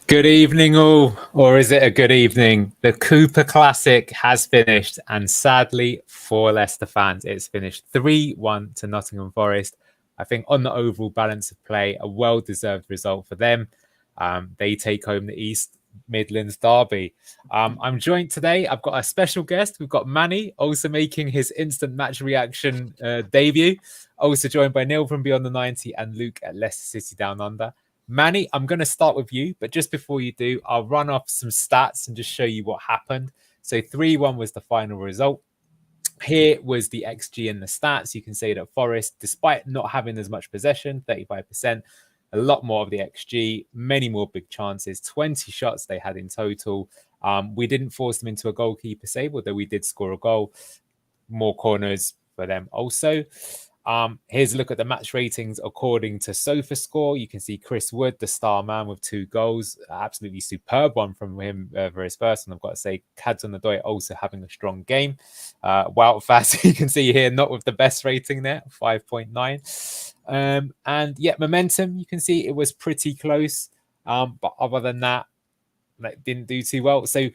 Good evening, all, or is it a good evening? The Cooper Classic has finished, and sadly for Leicester fans, it's finished 3-1 to Nottingham Forest. I think on the overall balance of play, a well-deserved result for them. They take home the East Midlands derby. I'm joined today. I've got a special guest. We've got Manny, also making his instant match reaction debut. Also joined by Neil from Beyond the 90 and Luke at Leicester City Down Under. Manny, I'm going to start with you, but just before you do, I'll run off some stats and just show you what happened. So 3-1 was the final result. Here was the XG and the stats. You can see that Forest, despite not having as much possession, 35%, a lot more of the XG, many more big chances, 20 shots they had in total. We didn't force them into a goalkeeper save, although we did score a goal. More corners for them also. Here's a look at the match ratings according to SofaScore. You can see Chris Wood, the star man, with 2 goals. Absolutely superb one from him for his first. And I've got to say, Hudson-Odoi also having a strong game. Wout Faes, you can see here, not with the best rating there, 5.9. And yeah, momentum, you can see it was pretty close. But other than that, didn't do too well. So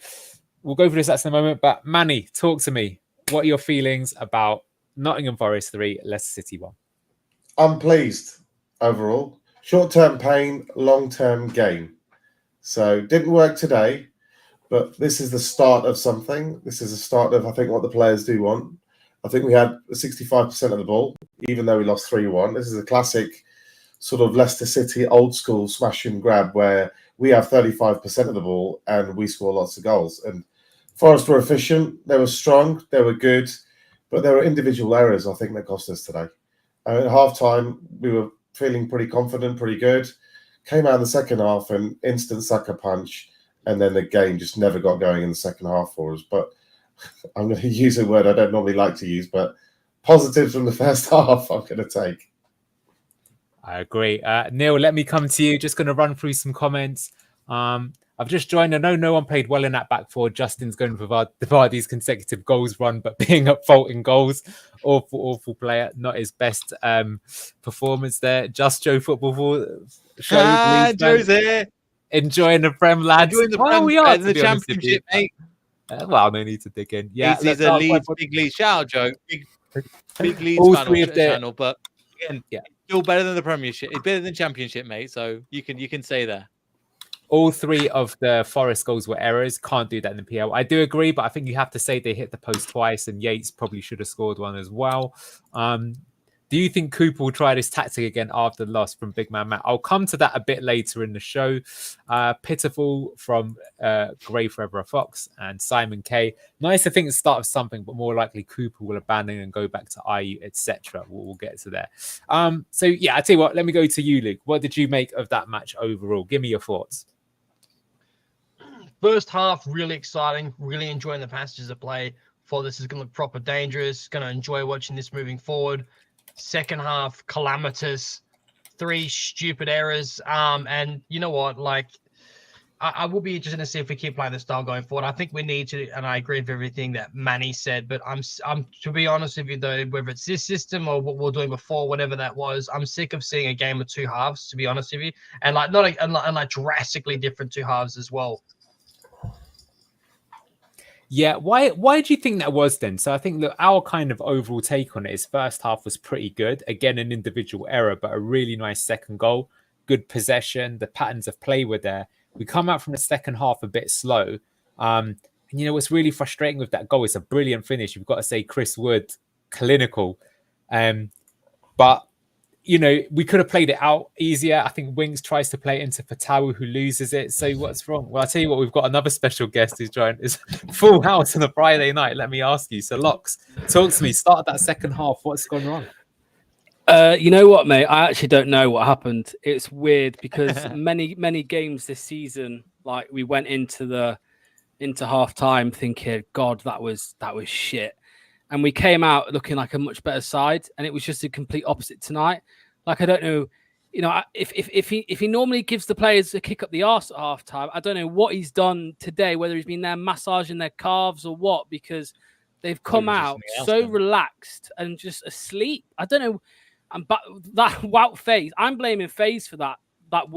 we'll go through this in a moment. But Manny, talk to me. What are your feelings about Nottingham Forest 3, Leicester City 1? I'm pleased overall. Short-term pain, long-term gain. So didn't work today, but this is the start of something. This is the start of, I think, what the players do want. I think we had 65% of the ball, even though we lost 3-1. This is a classic sort of Leicester City old school smash and grab where we have 35% of the ball and we score lots of goals. And Forest were efficient. They were strong. They were good. But there were individual errors, I think, that cost us today. At half-time, we were feeling pretty confident, pretty good. Came out in the second half, and instant sucker punch, and then the game just never got going in the second half for us. But I'm going to use a word I don't normally like to use, but positives from the first half I'm going to take. I agree. Neil, let me come to you. Just going to run through some comments. I've just joined. I know no one played well in that back four. Justin's going for Vardy's consecutive goals run, but being at fault in goals. Awful player. Not his best performance there. Just Joe Football Show. Joe's here. Enjoying the Prem, lads. Enjoying the Prem, we are, are, the championship, mate. Well, no need to dig in. Yeah, he's a Leeds, big Leeds. Shout out, Joe. Big Leeds fan on the channel, but again, still better than the Premiership. It's better than Championship, mate. So you can say that. All 3 of the Forest goals were errors. Can't do that in the PL. I do agree, but I think you have to say they hit the post twice, and Yates probably should have scored one as well. Do you think Cooper will try this tactic again after the loss from Big Man Matt? I'll come to that a bit later in the show. Pitiful from Grey Forever Fox and Simon K. Nice to think the start of something, but more likely Cooper will abandon and go back to IU, etc. We'll get to there. So yeah, I tell you what, let me go to you, Luke. What did you make of that match overall? Give me your thoughts. First half, really exciting. Really enjoying the passages of play. Thought this is going to look proper dangerous. Going to enjoy watching this moving forward. Second half, calamitous. 3 stupid errors. And you know what? Like, I will be interested to see if we keep playing this style going forward. I think we need to, and I agree with everything that Manny said. But I'm to be honest with you, though, whether it's this system or what we were doing before, whatever that was, I'm sick of seeing a game of 2 halves. To be honest with you, and like drastically different 2 halves as well. Yeah, why do you think that was then? So I think that our kind of overall take on it is first half was pretty good. Again, an individual error, but a really nice second goal. Good possession. The patterns of play were there. We come out from the second half a bit slow. And you know what's really frustrating with that goal? It's a brilliant finish. You've got to say Chris Wood, clinical. But you know, we could have played it out easier. I think Winks tries to play it into Fatawu, who loses it. So what's wrong? Well, I'll tell you what, we've got another special guest who's joined. It's full house on a Friday night. Let me ask you. So, Locks, talk to me. Start that second half. What's gone wrong? You know what, mate? I actually don't know what happened. It's weird because many games this season, like we went into half time thinking, God, that was shit. And we came out looking like a much better side, and it was just a complete opposite tonight. Like, I don't know, you know, if he normally gives the players a kick up the arse at half time, I don't know what he's done today, whether he's been there massaging their calves or what, because they've come out so relaxed and just asleep. I don't know. But that Wout Faes, I'm blaming Faes for that that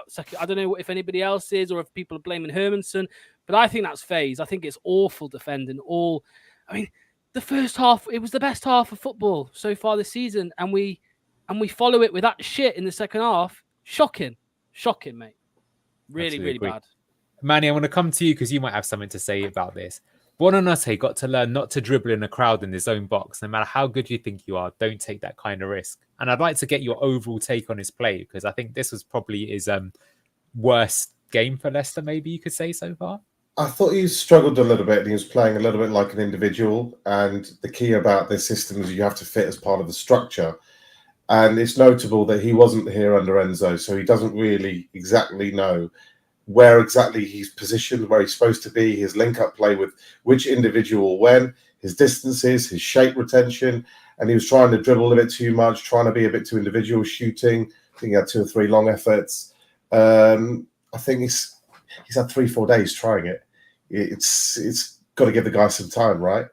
second. I don't know if anybody else is or if people are blaming Hermanson, but I think that's phase. I think it's awful defending. I mean, the first half, it was the best half of football so far this season, and we follow it with that shit in the second half. Shocking, mate. Really, really bad. Manny, I want to come to you because you might have something to say about this. Buonanotte got to learn not to dribble in a crowd in his own box. No matter how good you think you are, don't take that kind of risk. And I'd like to get your overall take on his play, because I think this was probably his worst game for Leicester, maybe you could say, so far. I thought he struggled a little bit, and he was playing a little bit like an individual. And the key about this system is you have to fit as part of the structure. And it's notable that he wasn't here under Enzo, so he doesn't really exactly know where exactly he's positioned, where he's supposed to be, his link-up play with which individual when, his distances, his shape retention, and he was trying to dribble a bit too much, trying to be a bit too individual, shooting. I think he had 2 or 3 long efforts. I think he's had 3-4 days trying it. It's got to give the guy some time, right?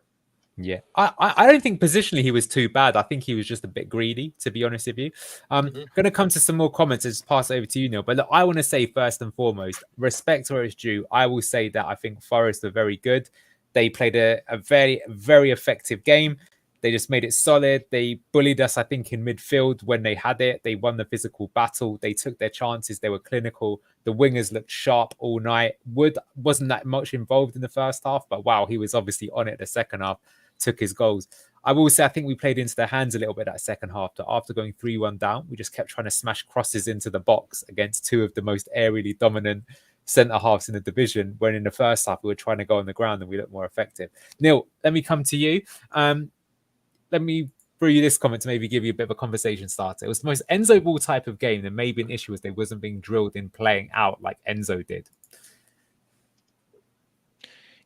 Yeah, I don't think positionally he was too bad. I think he was just a bit greedy, to be honest with you. I'm going to come to some more comments and just pass it over to you, Neil. But look, I want to say first and foremost, respect where it's due. I will say that I think Forest are very good. They played a very, very effective game. They just made it solid. They bullied us, I think, in midfield when they had it. They won the physical battle. They took their chances. They were clinical. The wingers looked sharp all night. Wood wasn't that much involved in the first half, but wow, he was obviously on it the second half. Took his goals. I will say I think we played into their hands a little bit that second half. After going 3-1 down, we just kept trying to smash crosses into the box against 2 of the most aerially dominant centre halves in the division, when in the first half we were trying to go on the ground and we looked more effective. Neil, let me come to you. Let me throw you this comment to maybe give you a bit of a conversation starter. It was the most Enzo ball type of game. There may be an issue was they wasn't being drilled in playing out like Enzo did.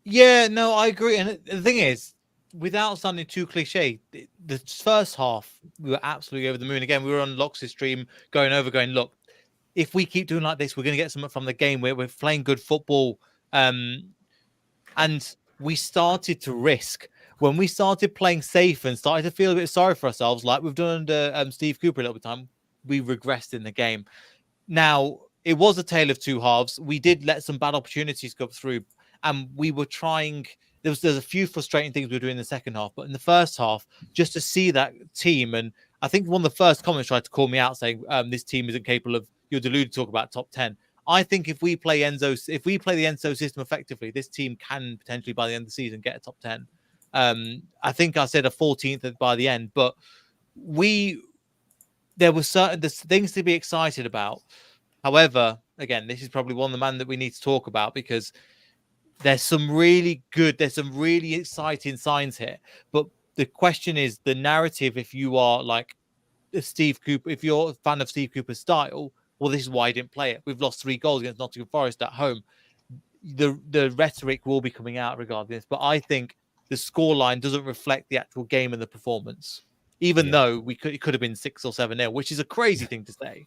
Yeah, no, I agree. And the thing is, without sounding too cliche, the first half, we were absolutely over the moon. Again, we were on Lox's stream going, look, if we keep doing like this, we're going to get something from the game where we're playing good football. And we started to risk. When we started playing safe and started to feel a bit sorry for ourselves, like we've done under Steve Cooper a little bit of time, we regressed in the game. Now, it was a tale of 2 halves. We did let some bad opportunities go through, and we were trying... There's a few frustrating things we were doing in the second half, but in the first half, just to see that team, and I think one of the first comments tried to call me out saying this team isn't capable of, you're deluded to talk about top 10. I think if we play the Enzo system effectively, this team can potentially by the end of the season get a top 10. I think I said a 14th by the end, but there were certain things to be excited about. However, again, this is probably one of the man that we need to talk about, because there's some really exciting signs here. But the question is the narrative. If you are like Steve Cooper, if you're a fan of Steve Cooper's style, well, this is why he didn't play it. We've lost 3 goals against Nottingham Forest at home. The rhetoric will be coming out regarding this, but I think the scoreline doesn't reflect the actual game and the performance, even though it could have been 6 or 7-0, which is a crazy thing to say.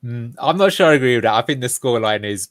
I'm not sure I agree with that. I think the scoreline is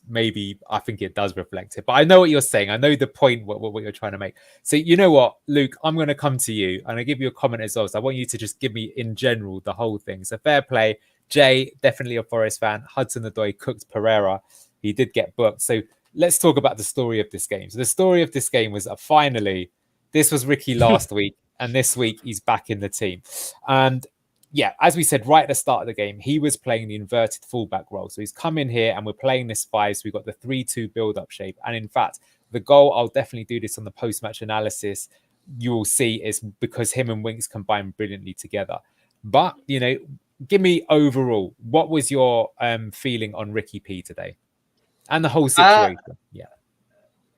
I think it does reflect it. But I know what you're saying. I know the point, what you're trying to make. So you know what, Luke, I'm going to come to you and I give you a comment as well. So I want you to just give me in general the whole thing. So fair play. Jay, definitely a Forest fan. Hudson-Odoi cooked Pereira. He did get booked. So let's talk about the story of this game. So the story of this game was finally, this was Ricky last week. And this week he's back in the team. And yeah, as we said right at the start of the game, he was playing the inverted fullback role. So he's come in here and we're playing this 5. So we've got the 3-2 build-up shape. And in fact, the goal, I'll definitely do this on the post-match analysis, you will see is because him and Winks combine brilliantly together. But, you know, give me overall, what was your feeling on Ricky P today? And the whole situation?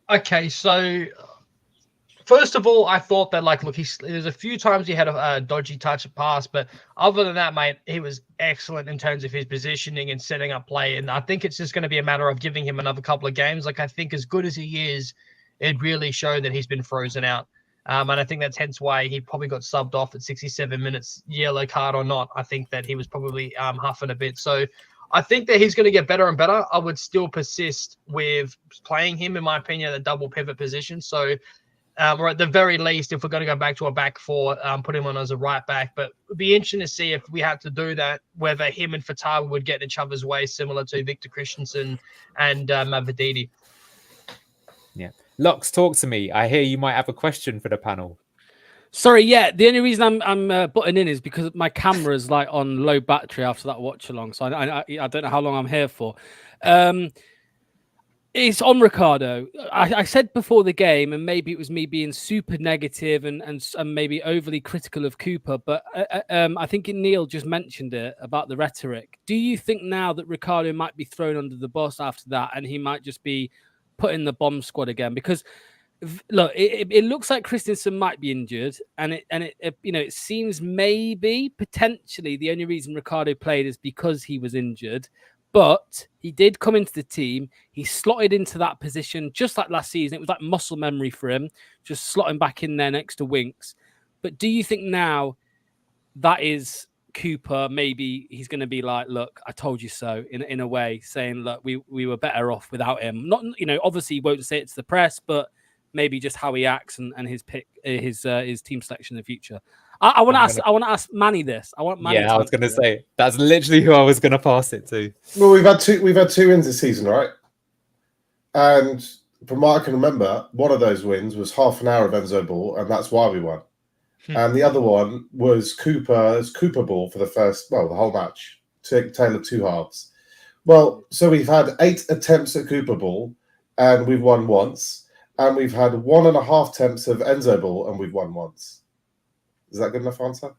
Okay, so... First of all, I thought that, like, look, there's a few times he had a dodgy touch pass, but other than that, mate, he was excellent in terms of his positioning and setting up play. And I think it's just going to be a matter of giving him another couple of games. Like, I think as good as he is, it really showed that he's been frozen out. And I think that's hence why he probably got subbed off at 67 minutes, yellow card or not. I think that he was probably huffing a bit. So I think that he's going to get better and better. I would still persist with playing him, in my opinion, at a double pivot position. So or at the very least, if we're going to go back to a back four, put him on as a right back. But it'd be interesting to see if we had to do that, whether him and Fatawa would get each other's way, similar to Victor Christensen and Mavididi. Yeah. Locks, talk to me. I hear you might have a question for the panel. Sorry, yeah. The only reason I'm butting in is because my camera's like on low battery after that watch along, so I don't know how long I'm here for. It's on Ricardo. I said before the game, and maybe it was me being super negative and maybe overly critical of Cooper, but I think Neil just mentioned it about the rhetoric. Do you think now that Ricardo might be thrown under the bus after that, and he might just be put in the bomb squad again? Because look, it looks like Christensen might be injured, and it seems maybe potentially the only reason Ricardo played is because he was injured. But he did come into the team. He slotted into that position just like last season. It was like muscle memory for him, just slotting back in there next to Winks. But do you think now that is Cooper? Maybe he's going to be like, "Look, I told you so." In a way, saying, "Look, we were better off without him." Not, obviously he won't say it to the press, but maybe just how he acts and his pick, his team selection in the future. I want to ask Manny this. I want Manny. Yeah, I was going to say that's literally who I was going to pass it to. Well, we've had two wins this season, right? And from what I can remember, one of those wins was half an hour of Enzo ball, and that's why we won. And the other one was Cooper's Cooper ball for the whole match, tale of two halves. Well, so we've had 8 attempts at Cooper ball, and we've won once, and we've had 1.5 attempts of Enzo ball, and we've won once. Is that good enough answer?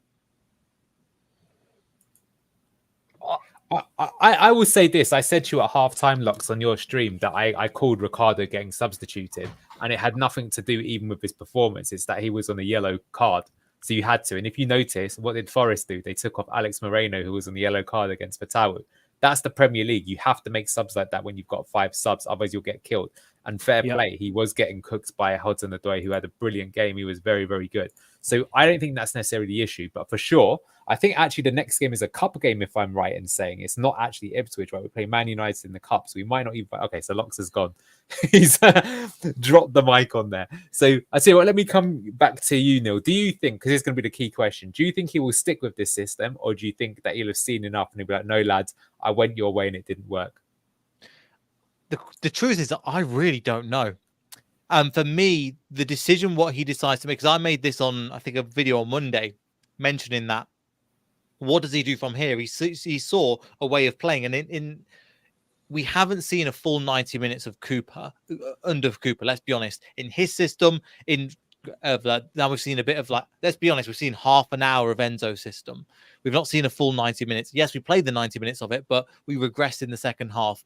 I will say this. I said to you at halftime, Locks, on your stream that I called Ricardo getting substituted, and it had nothing to do even with his performance. It's that he was on a yellow card. So you had to. And if you notice, what did Forest do? They took off Alex Moreno, who was on the yellow card against Fatawu. That's the Premier League. You have to make subs like that when you've got 5 subs. Otherwise, you'll get killed. And fair play, he was getting cooked by Hudson-Odoi, who had a brilliant game. He was very, very good. So I don't think that's necessarily the issue. But for sure, I think actually the next game is a cup game, if I'm right in saying. It's not actually Ipswich, right? We play Man United in the cup, so we might not even... Okay, so Locks has gone. He's dropped the mic on there. So I say, well, let me come back to you, Neil. Do you think, because it's going to be the key question, do you think he will stick with this system, or do you think that he'll have seen enough and he'll be like, no, lads, I went your way and it didn't work? The truth is that I really don't know. For me, the decision, what he decides to make, because I made this on, I think, a video on Monday mentioning that. What does he do from here? He saw a way of playing, and we haven't seen a full 90 minutes of Cooper, under Cooper, let's be honest. In his system, now we've seen a bit of let's be honest, we've seen half an hour of Enzo's system. We've not seen a full 90 minutes. Yes, we played the 90 minutes of it, but we regressed in the second half.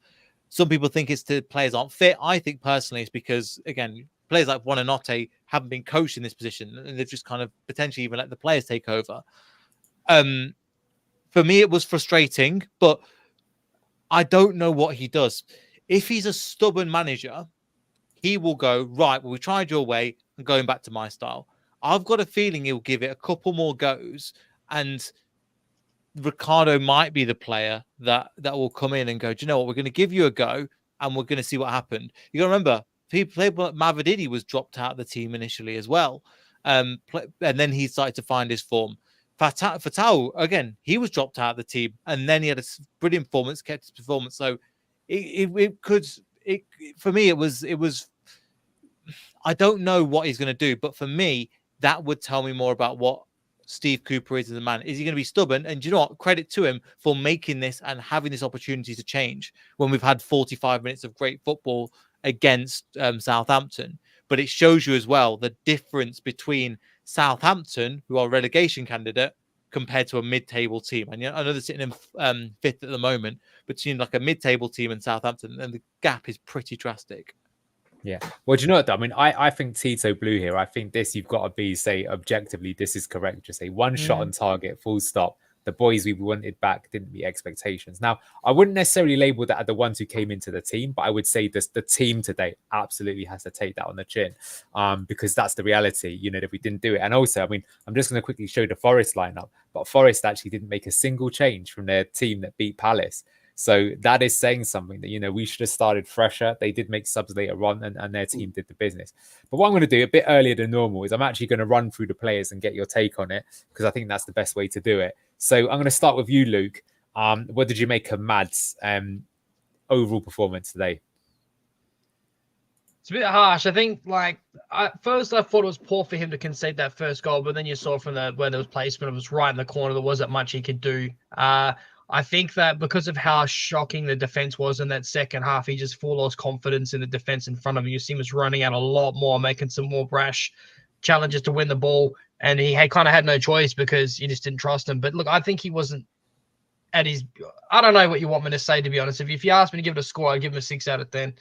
Some people think it's the players aren't fit. I think personally it's because, again, players like Buonanotte haven't been coached in this position, and they've just kind of potentially even let the players take over. For me, it was frustrating, but I don't know what he does. If he's a stubborn manager, he will go, right, well, we tried your way and going back to my style. I've got a feeling he'll give it a couple more goes, and Ricardo might be the player that will come in and go, do you know what, we're going to give you a go and we're going to see what happened. You got to remember, people like Mavididi was dropped out of the team initially as well. And then he started to find his form. Fatau, again, he was dropped out of the team and then he had a brilliant performance, kept his performance. So for me, it was, I don't know what he's going to do, but for me, that would tell me more about what Steve Cooper is as a man. Is he going to be stubborn? And do you know what? Credit to him for making this and having this opportunity to change when we've had 45 minutes of great football against Southampton. But it shows you as well the difference between Southampton, who are a relegation candidate, compared to a mid-table team. And I know they're sitting in 5th at the moment, between like a mid-table team and Southampton, and the gap is pretty drastic. Yeah. Well, do you know what? I mean, I think Tito blew here. I think this, you've got to be, say, objectively, this is correct. Just say one shot on target, full stop. The boys we wanted back didn't meet expectations. Now, I wouldn't necessarily label that as the ones who came into the team, but I would say this: the team today absolutely has to take that on the chin, because that's the reality, you know, that we didn't do it. And also, I mean, I'm just going to quickly show the Forest lineup, but Forest actually didn't make a single change from their team that beat Palace. So that is saying something that, you know, we should have started fresher. They did make subs later on and their team did the business. But what I'm going to do a bit earlier than normal is I'm actually going to run through the players and get your take on it, because I think that's the best way to do it. So I'm going to start with you, Luke. What did you make of Mad's overall performance today? It's a bit harsh. I think, like, at first I thought it was poor for him to concede that first goal, but then you saw from where there was placement, it was right in the corner. There wasn't much he could do. I think that because of how shocking the defense was in that second half, he just full lost confidence in the defense in front of him. You see him was running out a lot more, making some more brash challenges to win the ball, and he kind of had no choice because you just didn't trust him. But look, I think he wasn't at his. I don't know what you want me to say, to be honest. If you ask me to give it a score, I'd give him a 6 out of 10.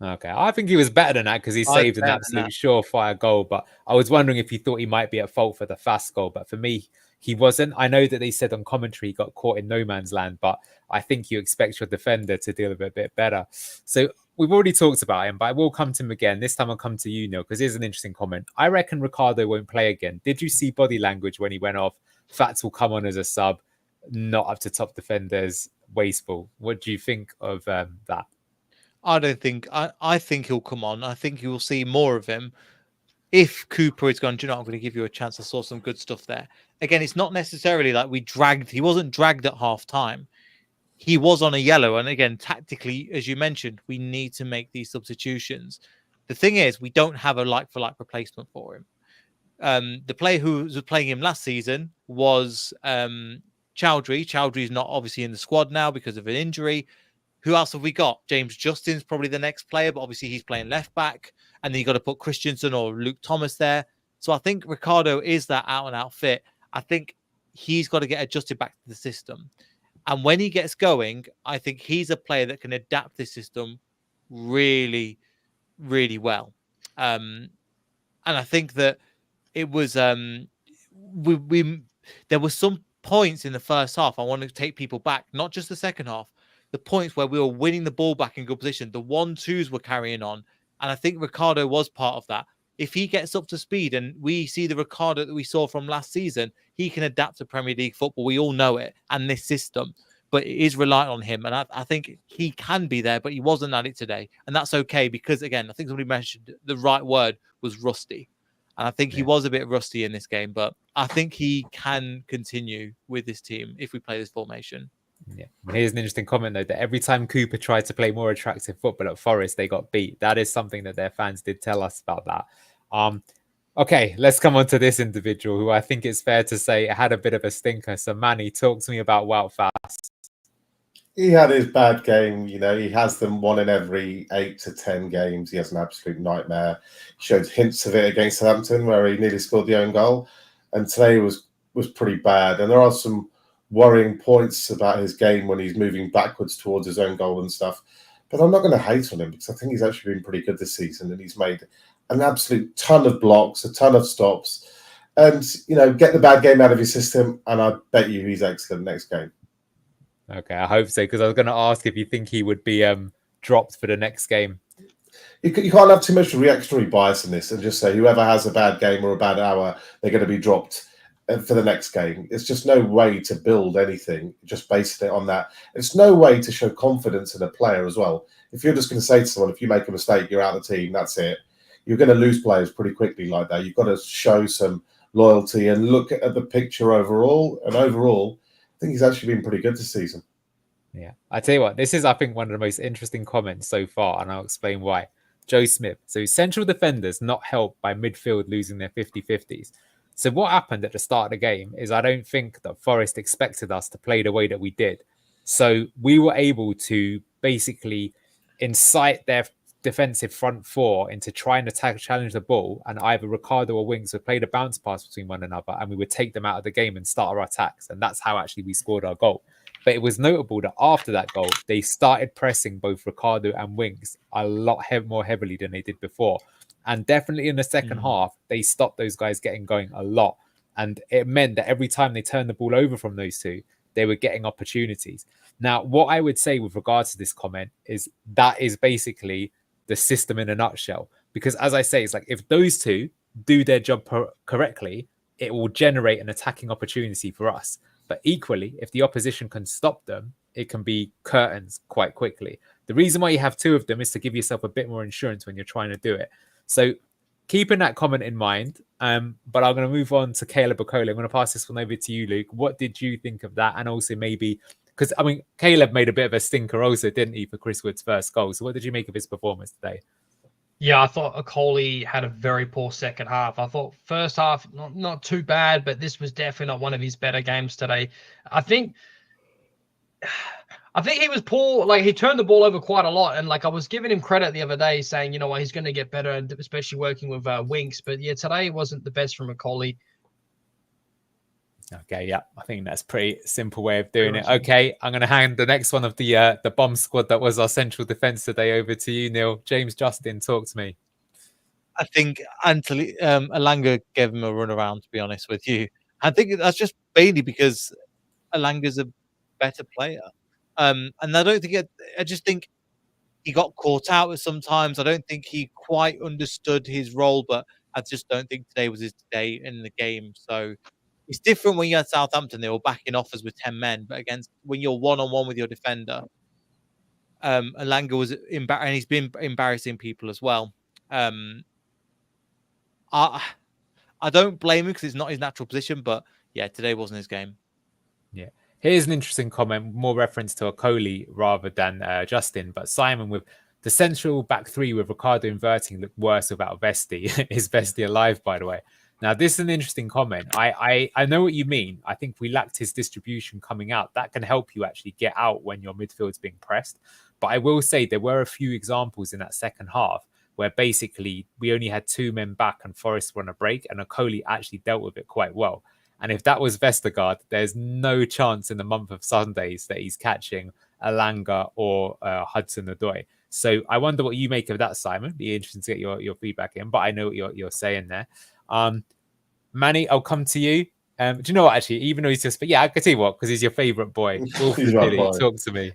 Okay, I think he was better than that because he saved an absolute surefire goal. But I was wondering if he thought he might be at fault for the fast goal. But for me, he wasn't. I know that they said on commentary he got caught in no man's land, but I think you expect your defender to deal with it a bit better. So we've already talked about him, but I will come to him again. This time I'll come to you, Neil, because here's an interesting comment. I reckon Ricardo won't play again. Did you see body language when he went off? Fats will come on as a sub, not up to top defenders, wasteful. What do you think of that? I don't think. I think he'll come on. I think you will see more of him. If Cooper is gone, do you know, I'm going to give you a chance. I saw some good stuff there. Again, it's not necessarily like he wasn't dragged at half time. He was on a yellow. And again, tactically, as you mentioned, we need to make these substitutions. The thing is, we don't have a like-for-like replacement for him. The player who was playing him last season was Chowdhury. Chowdhury's not obviously in the squad now because of an injury. Who else have we got? James Justin's probably the next player, but obviously he's playing left back. And then you got to put Christensen or Luke Thomas there. So I think Ricardo is that out-and-out fit. I think he's got to get adjusted back to the system. And when he gets going, I think he's a player that can adapt this system really, really well. And I think that it was there were some points in the first half. I want to take people back, not just the second half. The points where we were winning the ball back in good position, the 1-2s were carrying on. And I think Ricardo was part of that. If he gets up to speed and we see the Ricardo that we saw from last season, he can adapt to Premier League football. We all know it and this system, but it is reliant on him. And I think he can be there, but he wasn't at it today. And that's okay because, again, I think somebody mentioned the right word was rusty. And I think he was a bit rusty in this game, but I think he can continue with this team if we play this formation. Yeah. Here's an interesting comment, though, that every time Cooper tried to play more attractive football at Forest, they got beat. That is something that their fans did tell us about that. Okay, let's come on to this individual who I think it's fair to say had a bit of a stinker. So, Manny, talk to me about Wout Fast. He had his bad game. You know, he has them 1 in every 8 to 10 games. He has an absolute nightmare. He showed hints of it against Southampton where he nearly scored the own goal. And today was pretty bad. And there are some worrying points about his game when he's moving backwards towards his own goal and stuff. But I'm not going to hate on him because I think he's actually been pretty good this season and he's made an absolute ton of blocks, a ton of stops. And, you know, get the bad game out of his system and I bet you he's excellent next game. Okay, I hope so, because I was going to ask if you think he would be dropped for the next game. You can't have too much reactionary bias in this and just say whoever has a bad game or a bad hour, they're going to be dropped for the next game. It's just no way to build anything, just basing it on that. It's no way to show confidence in a player as well. If you're just going to say to someone, if you make a mistake, you're out of the team, that's it. You're going to lose players pretty quickly like that. You've got to show some loyalty and look at the picture overall. And overall, I think he's actually been pretty good this season. Yeah, I tell you what, this is, I think, one of the most interesting comments so far, and I'll explain why. Joe Smith. So central defenders not helped by midfield losing their 50-50s. So what happened at the start of the game is I don't think that Forest expected us to play the way that we did. So we were able to basically incite their defensive front four into trying to challenge the ball, and either Ricardo or Winks would play the bounce pass between one another and we would take them out of the game and start our attacks. And that's how actually we scored our goal. But it was notable that after that goal, they started pressing both Ricardo and Winks a lot more heavily than they did before. And definitely in the second half, they stopped those guys getting going a lot. And it meant that every time they turned the ball over from those two, they were getting opportunities. Now, what I would say with regards to this comment is that is basically the system in a nutshell. Because as I say, it's like if those two do their job correctly, it will generate an attacking opportunity for us. But equally, if the opposition can stop them, it can be curtains quite quickly. The reason why you have two of them is to give yourself a bit more insurance when you're trying to do it. So keeping that comment in mind, but I'm going to move on to Caleb Okola. I'm going to pass this one over to you, Luke. What did you think of that? And also maybe, because I mean, Caleb made a bit of a stinker also, didn't he, for Chris Wood's first goal? So what did you make of his performance today? Yeah, I thought Okoli had a very poor second half. I thought first half, not too bad, but this was definitely not one of his better games today. I think he was poor. Like, he turned the ball over quite a lot. And like, I was giving him credit the other day saying, you know what, he's going to get better, and especially working with Winks. But yeah, today wasn't the best from Okoli. Okay, yeah, I think that's a pretty simple way of doing it. Okay, I'm going to hand the next one of the bomb squad that was our central defence today over to you, Neil. James Justin, talk to me. I think Anthony Alanga gave him a run around, to be honest with you. I think that's just mainly because Alanga's a better player. And I just think he got caught out with sometimes. I don't think he quite understood his role, but I just don't think today was his day in the game. So it's different when you're at Southampton, they were backing offers with 10 men, but against when you're one-on-one with your defender, Alanga was and he's been embarrassing people as well. I don't blame him because it's not his natural position, but yeah, today wasn't his game. Yeah. Here's an interesting comment, more reference to Okoli rather than Justin, but Simon with the central back three with Ricardo inverting looked worse without Vesti. Is Vesti alive, by the way? Now, this is an interesting comment. I know what you mean. I think we lacked his distribution coming out. That can help you actually get out when your midfield's being pressed. But I will say there were a few examples in that second half where basically we only had two men back and Forest were on a break, and Okoli actually dealt with it quite well. And if that was Vestergaard, there's no chance in the month of Sundays that he's catching Alanga or Hudson-Odoi. So I wonder what you make of that, Simon. Be interesting to get your feedback in, but I know what you're saying there. Manny, I'll come to you. Do you know what, actually, even though he's just, but yeah, I can tell you what, because he's your favourite boy. Wolf talk to me.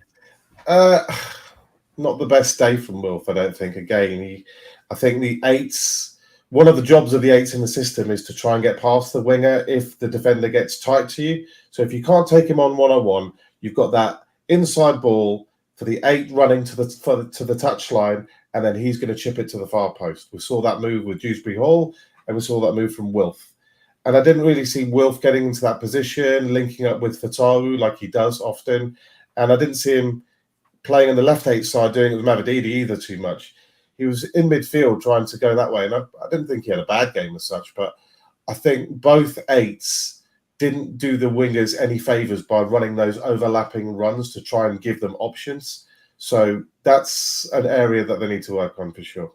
Not the best day from Wilf, I don't think. Again, I think the eights, one of the jobs of the eights in the system is to try and get past the winger if the defender gets tight to you. So if you can't take him on one-on-one, you've got that inside ball for the eight running to the touchline, and then he's going to chip it to the far post. We saw that move with Dewsbury Hall, and we saw that move from Wilf. And I didn't really see Wilf getting into that position, linking up with Fatawu like he does often. And I didn't see him playing on the left eight side doing it with Mavididi either too much. He was in midfield trying to go that way. And I didn't think he had a bad game as such, but I think both eights didn't do the wingers any favours by running those overlapping runs to try and give them options. So that's an area that they need to work on for sure.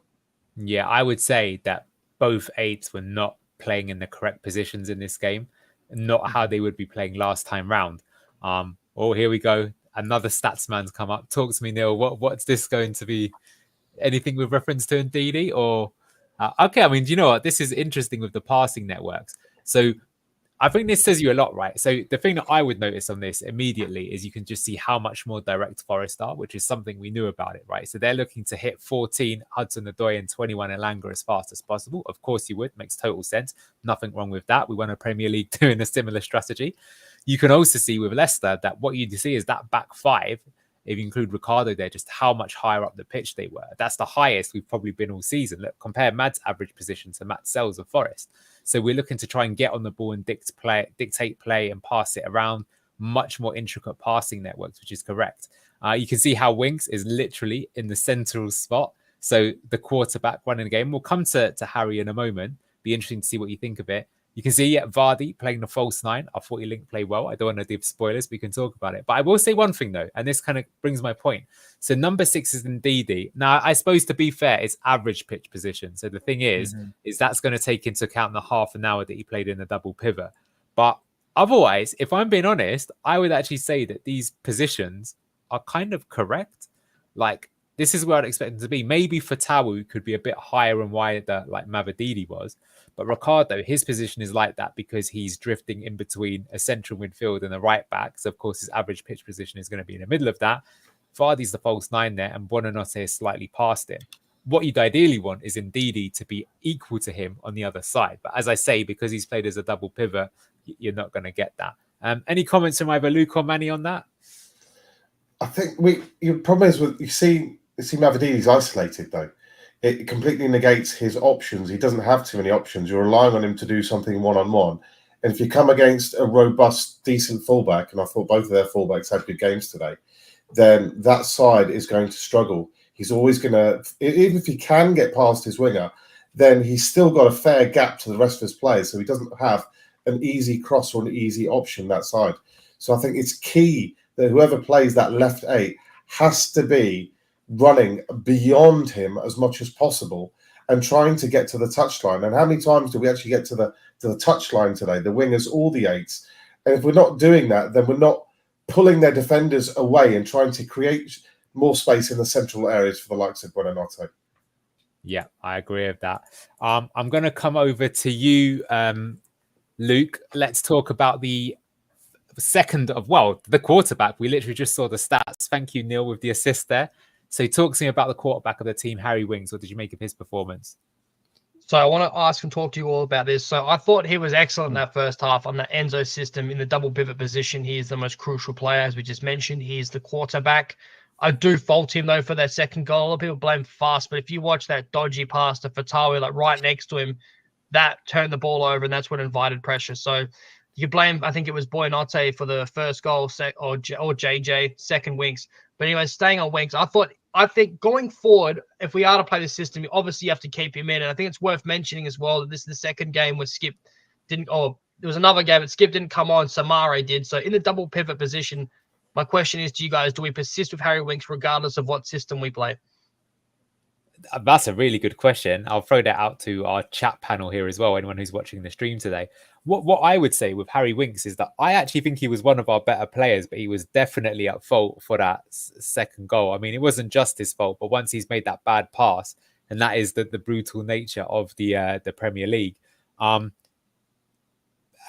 Yeah, I would say that both eights were not playing in the correct positions in this game, not how they would be playing last time round. Oh, here we go. Another statsman's come up. Talk to me, Neil. What's this going to be? Anything with reference to Ndidi or okay? I mean, do you know what? This is interesting with the passing networks. So I think this says you a lot, right? So the thing that I would notice on this immediately is you can just see how much more direct Forest are, which is something we knew about it, right? So they're looking to hit 14 Hudson-Odoi and 21 Elanga as fast as possible. Of course you would. Makes total sense. Nothing wrong with that. We won a Premier League doing a similar strategy. You can also see with Leicester that what you see is that back five, if you include Ricardo there, just how much higher up the pitch they were. That's the highest we've probably been all season. Look, compare Mad's average position to Matt Sells of Forest. So we're looking to try and get on the ball and dictate play and pass it around. Much more intricate passing networks, which is correct. You can see how Winks is literally in the central spot. So the quarterback running the game. We'll come to Harry in a moment. Be interesting to see what you think of it. You can see Vardy playing the false nine. I thought he linked play well. I don't want to give spoilers. We can talk about it. But I will say one thing, though, and this kind of brings my point. So number 6 is Ndidi. Now, I suppose, to be fair, it's average pitch position. So the thing is that's going to take into account the half an hour that he played in the double pivot. But otherwise, if I'm being honest, I would actually say that these positions are kind of correct. Like, this is where I'd expect them to be. Maybe Fatawu could be a bit higher and wider like Mavididi was. But Ricardo, his position is like that because he's drifting in between a central midfield and a right back. So, of course, his average pitch position is going to be in the middle of that. Vardy's the false nine there, and Buonanotte is slightly past him. What you'd ideally want is Ndidi to be equal to him on the other side. But as I say, because he's played as a double pivot, you're not going to get that. Any comments from either Luke or Manny on that? I think your problem is with you see Mavrodini's isolated though. It completely negates his options. He doesn't have too many options. You're relying on him to do something one-on-one. And if you come against a robust, decent fullback, and I thought both of their fullbacks had good games today, then that side is going to struggle. He's always going to, even if he can get past his winger, then he's still got a fair gap to the rest of his players. So he doesn't have an easy cross or an easy option that side. So I think it's key that whoever plays that left 8 has to be running beyond him as much as possible and trying to get to the touchline. And how many times do we actually get to the touchline today, the wingers or the 8s? And if we're not doing that, then we're not pulling their defenders away and trying to create more space in the central areas for the likes of Buonanotte. Yeah, I agree with that. I'm going to come over to you, Luke. Let's talk about the quarterback. We literally just saw the stats. Thank you, Neil, with the assist there. So talk to me about the quarterback of the team, Harry Winks. What did you make of his performance? So I want to ask and talk to you all about this. So I thought he was excellent in that first half on the Enzo system in the double pivot position. He is the most crucial player, as we just mentioned. He is the quarterback. I do fault him, though, for that second goal. A lot of people blame Fast, but if you watch that dodgy pass to Fatawi, like right next to him, that turned the ball over, and that's what invited pressure. So you blame, I think it was Buonanotte for the first goal, or JJ, second Winks. But anyway, staying on Winks, I think going forward, if we are to play this system, you obviously have to keep him in. And I think it's worth mentioning as well that this is the second game where Skip didn't, or there was another game that Skip didn't come on, Samare did. So in the double pivot position, my question is to you guys, do we persist with Harry Winks regardless of what system we play? That's a really good question. I'll throw that out to our chat panel here as well, anyone who's watching the stream today. What I would say with Harry Winks is that I actually think he was one of our better players, but he was definitely at fault for that second goal. I mean, it wasn't just his fault, but once he's made that bad pass, and that is the brutal nature of the Premier League. How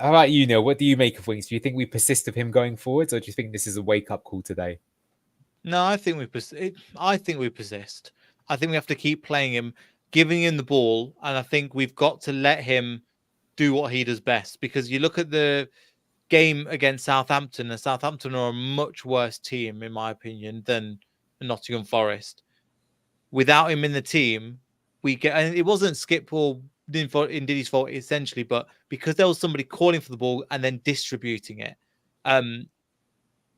about you, Neil? What do you make of Winks? Do you think we persist with him going forwards, or do you think this is a wake-up call today? No, I think we persist. I think we have to keep playing him, giving him the ball, and I think we've got to let him do what he does best. Because you look at the game against Southampton, and Southampton are a much worse team, in my opinion, than Nottingham Forest. Without him in the team, and it wasn't Skip or Ndidi's fault essentially, but because there was somebody calling for the ball and then distributing it.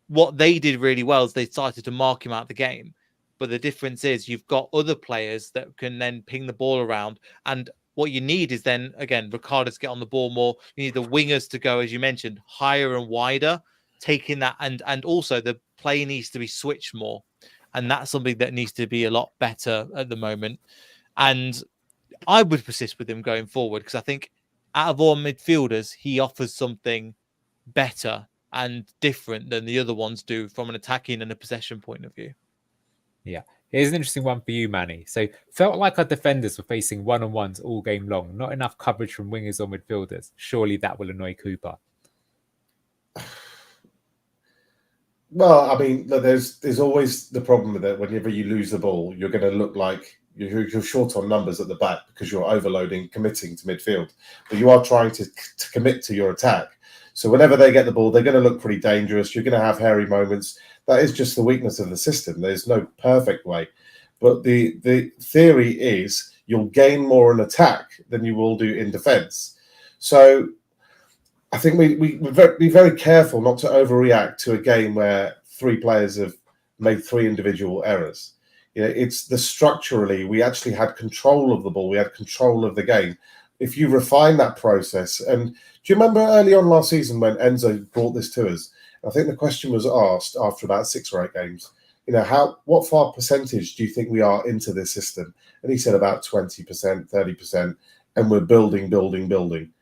What they did really well is they started to mark him out of the game. But the difference is you've got other players that can then ping the ball around. And what you need is then, again, Ricardo to get on the ball more. You need the wingers to go, as you mentioned, higher and wider, taking that. And also the play needs to be switched more. And that's something that needs to be a lot better at the moment. And I would persist with him going forward because I think out of all midfielders, he offers something better and different than the other ones do from an attacking and a possession point of view. Yeah. Here's an interesting one for you, Manny. So felt like our defenders were facing one-on-ones all game long. Not enough coverage from wingers or midfielders. Surely that will annoy Cooper. Well, I mean, there's always the problem with it. Whenever you lose the ball, you're going to look like you're short on numbers at the back because you're overloading, committing to midfield. But you are trying to commit to your attack. So whenever they get the ball, they're going to look pretty dangerous. You're going to have hairy moments. That is just the weakness of the system. There's no perfect way. But the theory is you'll gain more in attack than you will do in defence. So I think we be very careful not to overreact to a game where 3 players have made 3 individual errors. You know, it's the structurally, we actually had control of the ball. We had control of the game. If you refine that process, and do you remember early on last season when Enzo brought this to us? I think the question was asked after about 6 or 8 games, you know, what far percentage do you think we are into this system? And he said about 20%, 30%, and we're building.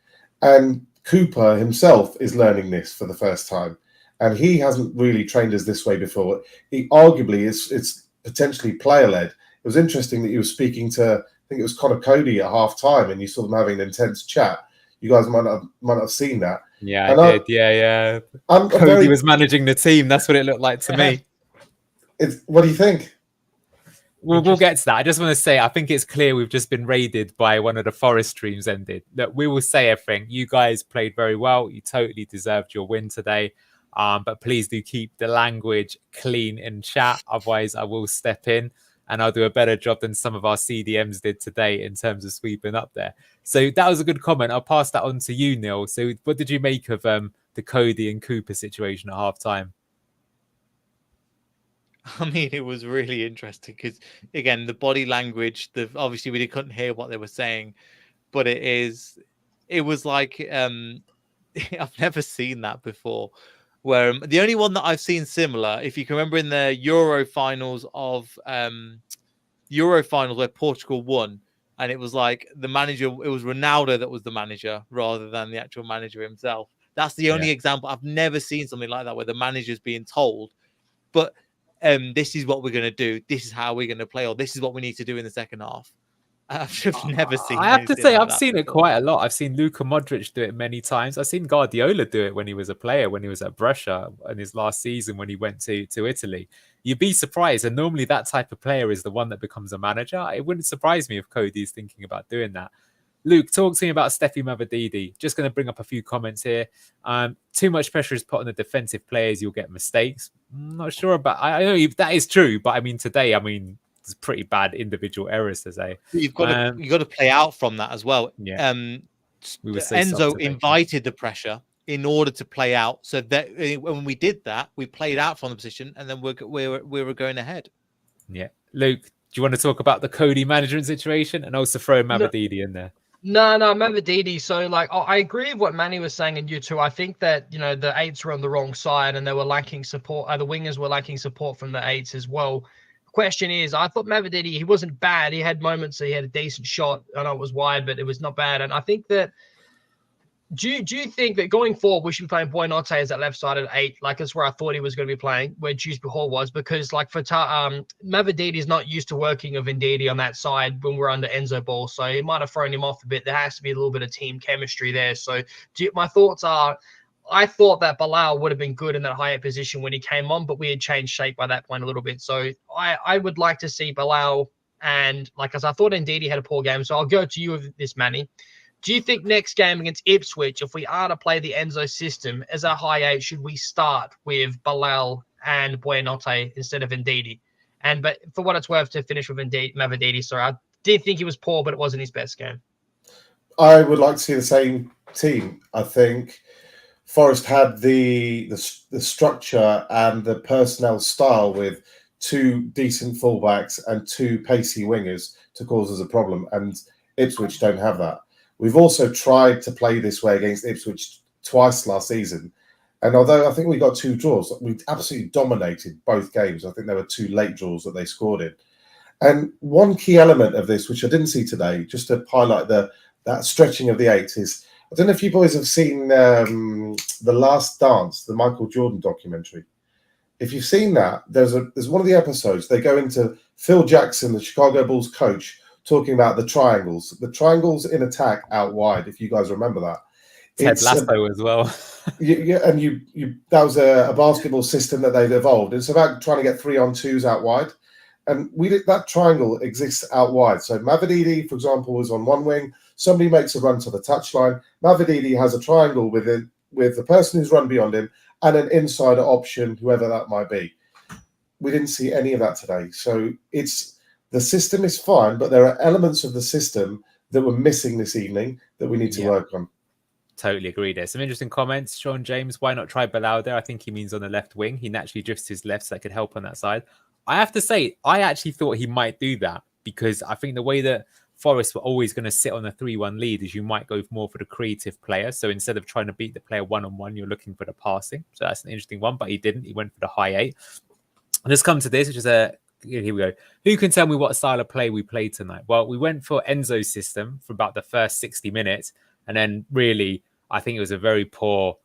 And Cooper himself is learning this for the first time, and he hasn't really trained us this way before. He arguably it's potentially player-led. It was interesting that you were speaking to, I think it was Connor Cody at half-time, and you saw them having an intense chat. You guys might not have seen that. Yeah, I did. Yeah. Cody was managing the team. That's what it looked like to me. What do you think? we'll get to that. I just want to say, I think it's clear we've just been raided by one of the Forest streams ended. Look, we will say everything. You guys played very well. You totally deserved your win today. But please do keep the language clean in chat. Otherwise, I will step in and I'll do a better job than some of our CDMs did today in terms of sweeping up there. So that was a good comment. I'll pass that on to you, Neil. So what did you make of the Cody and Cooper situation at half time? I mean, it was really interesting because, again, the body language, obviously we couldn't hear what they were saying, but it was like, I've never seen that before. Where the only one that I've seen similar, if you can remember in the Euro finals where Portugal won, and it was like the manager, it was Ronaldo that was the manager rather than the actual manager himself. That's the only example. I've never seen something like that where the manager's being told, but this is what we're going to do. This is how we're going to play, or this is what we need to do in the second half. I've never seen. I have to say, like I've seen it quite a lot. I've seen Luka Modric do it many times. I've seen Guardiola do it when he was a player, when he was at Brescia in his last season, when he went to Italy. You'd be surprised. And normally that type of player is the one that becomes a manager. It wouldn't surprise me if Cody's thinking about doing that. Luke, talk to me about Steffi Mavadidi. Just going to bring up a few comments here. Too much pressure is put on the defensive players. You'll get mistakes. I'm not sure about. I know if that is true, but I mean today, it's pretty bad individual errors to say. You've got to play out from that as well. Yeah. Enzo invited the pressure in order to play out. So that when we did that, we played out from the position, and then we were going ahead. Yeah, Luke, do you want to talk about the Cody management situation and also throw Mavadidi in there? No, Mavadidi. So, I agree with what Manny was saying, and you too. I think that the eights were on the wrong side, and they were lacking support. The wingers were lacking support from the eights as well. Question is, I thought Mavadidi, he wasn't bad. He had moments. He had a decent shot. I know it was wide, but it was not bad. And I think that. Do you think that going forward we should be playing Buonanotte as that left side at 8? Like that's where I thought he was going to be playing, where Dewsbury Hall was, because Mavadidi is not used to working with Ndidi on that side when we're under Enzo ball, so it might have thrown him off a bit. There has to be a little bit of team chemistry there. So my thoughts are, I thought that Bilal would have been good in that higher position when he came on, but we had changed shape by that point a little bit. So I would like to see Bilal, and as I thought Ndidi had a poor game. So I'll go to you with this, Manny. Do you think next game against Ipswich, if we are to play the Enzo system as a high 8, should we start with Bilal and Buonanotte instead of Ndidi? But for what it's worth, to finish with Mavadidi, sorry, I did think he was poor, but it wasn't his best game. I would like to see the same team. I think Forest had the structure and the personnel style with 2 decent fullbacks and 2 pacey wingers to cause us a problem, and Ipswich don't have that. We've also tried to play this way against Ipswich twice last season. And although I think we got 2 draws, we absolutely dominated both games. I think there were 2 late draws that they scored in. And one key element of this, which I didn't see today, just to highlight that stretching of the 8, is, I don't know if you boys have seen The Last Dance, the Michael Jordan documentary. If you've seen that, there's one of the episodes, they go into Phil Jackson, the Chicago Bulls coach, talking about the triangles in attack out wide, if you guys remember that. Ted Lasso as well. That was a basketball system that they've evolved. It's about trying to get 3-on-2s out wide. And that triangle exists out wide. So Mavadidi, for example, was on one wing. Somebody makes a run to the touchline. Mavadidi has a triangle with the person who's run beyond him and an insider option, whoever that might be. We didn't see any of that today. So the system is fine, but there are elements of the system that were missing this evening that we need to work on. Totally agree. There's some interesting comments. Sean James, why not try Bilal there? I think he means on the left wing. He naturally drifts his left, so that could help on that side. I have to say, I actually thought he might do that because I think the way that Forest were always going to sit on a 3-1 lead is you might go more for the creative player. So instead of trying to beat the player one-on-one, you're looking for the passing. So that's an interesting one, but he didn't. He went for the high 8. Let's come to this, which is here we go. Who can tell me what style of play we played tonight? Well, we went for Enzo's system for about the first 60 minutes. And then really, I think it was a very poor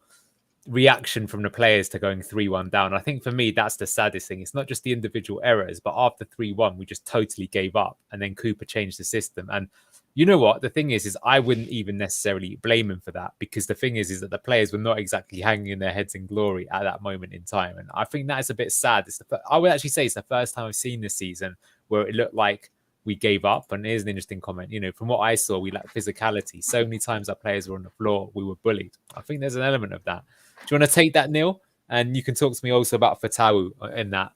reaction from the players to going 3-1 down. I think for me, that's the saddest thing. It's not just the individual errors, but after 3-1, we just totally gave up. And then Cooper changed the system. And you know what? The thing is I wouldn't even necessarily blame him for that, because the thing is that the players were not exactly hanging in their heads in glory at that moment in time. And I think that is a bit sad. I would actually say it's the first time I've seen this season where it looked like we gave up. And here's an interesting comment. From what I saw, we lacked physicality. So many times our players were on the floor, we were bullied. I think there's an element of that. Do you want to take that, Neil? And you can talk to me also about Fatawu in that.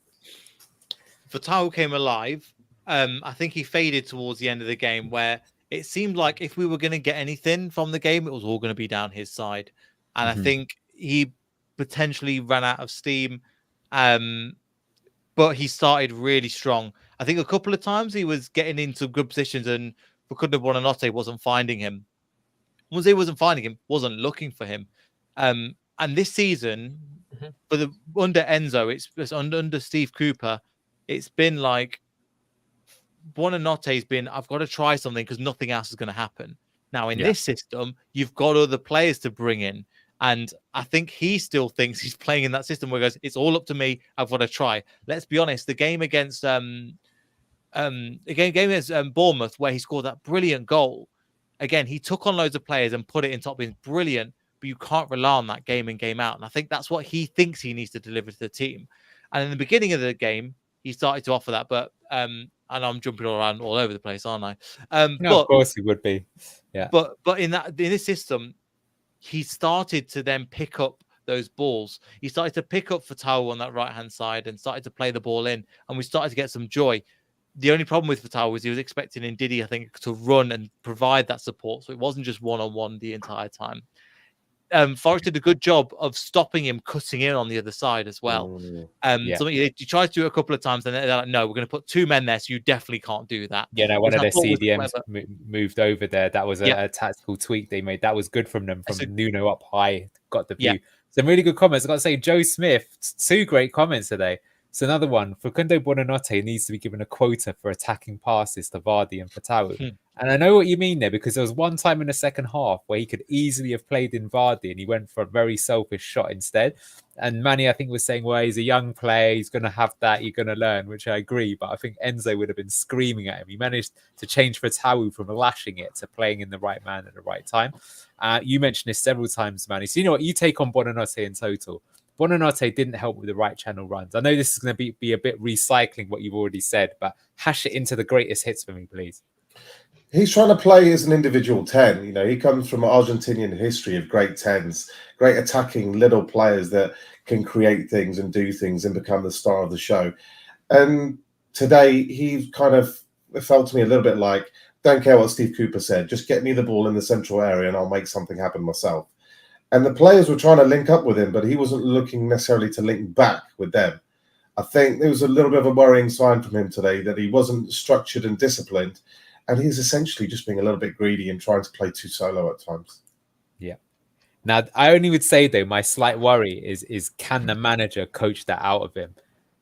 Fatawu came alive. I think he faded towards the end of the game, where it seemed like if we were going to get anything from the game, it was all going to be down his side. And I think he potentially ran out of steam. But he started really strong. I think a couple of times he was getting into good positions, and Facundo Buonanotte wasn't finding him. Once he wasn't finding him, wasn't looking for him. And this season, for the under Enzo, it's under Steve Cooper, it's been like Buonanotte's been, I've got to try something because nothing else is going to happen. Now, in this system, you've got other players to bring in. And I think he still thinks he's playing in that system where he goes, it's all up to me. I've got to try. Let's be honest. The game against Bournemouth, where he scored that brilliant goal, again, he took on loads of players and put it in top bins. Brilliant. But you can't rely on that game in, game out. And I think that's what he thinks he needs to deliver to the team. And in the beginning of the game, he started to offer that. But and I'm jumping around all over the place, aren't I? No, of course he would be. Yeah. But in this system, he started to then pick up those balls. He started to pick up Fatawu on that right-hand side and started to play the ball in, and we started to get some joy. The only problem with Fatawu was he was expecting Ndidi, I think, to run and provide that support, so it wasn't just one-on-one the entire time. Forrest did a good job of stopping him cutting in on the other side as well. So he tried to do it a couple of times, and they're like, no, we're going to put two men there, so you definitely can't do that. Yeah, no, one of their CDMs moved over there. That was a tactical tweak they made. That was good from them, from Nuno up high, got the view. Some really good comments. I've got to say, Joe Smith, 2 great comments today. So another one, Facundo Buonanotte needs to be given a quota for attacking passes to Vardy and Fatawu. And I know what you mean there, because there was one time in the second half where he could easily have played in Vardy and he went for a very selfish shot instead. And Manny, I think, was saying, well, he's a young player, he's going to have that, you're going to learn, which I agree. But I think Enzo would have been screaming at him. He managed to change Fatawu from lashing it to playing in the right man at the right time. You mentioned this several times, Manny. So you know what? You take on Buonanotte in total. Buonanotte didn't help with the right channel runs. I know this is going to be a bit recycling what you've already said, but hash it into the greatest hits for me, please. He's trying to play as an individual 10. You know, he comes from an Argentinian history of great 10s, great attacking little players that can create things and do things and become the star of the show. And today, he kind of felt to me a little bit like, don't care what Steve Cooper said, just get me the ball in the central area and I'll make something happen myself. And the players were trying to link up with him, but he wasn't looking necessarily to link back with them. I think there was a little bit of a worrying sign from him today that he wasn't structured and disciplined. And he's essentially just being a little bit greedy and trying to play too solo at times. Yeah. Now, I only would say, though, my slight worry is can the manager coach that out of him?